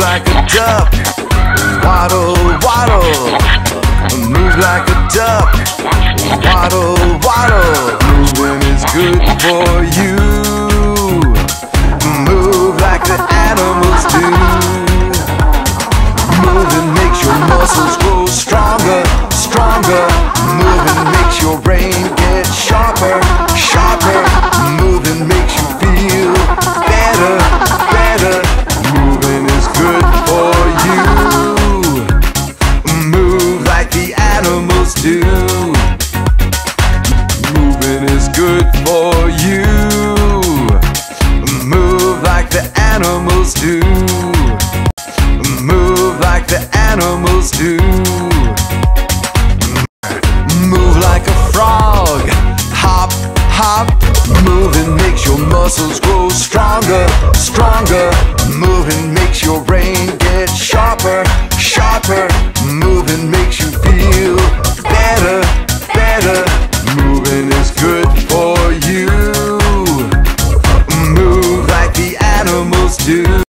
like a duck. Waddle, waddle. Move like a duck. Waddle, waddle. Moving is good for you. Move like the animals do. Moving makes your muscles grow stronger, stronger. Moving makes your brain get sharper, sharper. Moving makes you feel better, better. Moving is good for you. Move like the animals do. Moving is good for you. Move like the animals do. Move like the animals do. Move like a frog. Hop, hop. Moving makes your muscles grow stronger, stronger.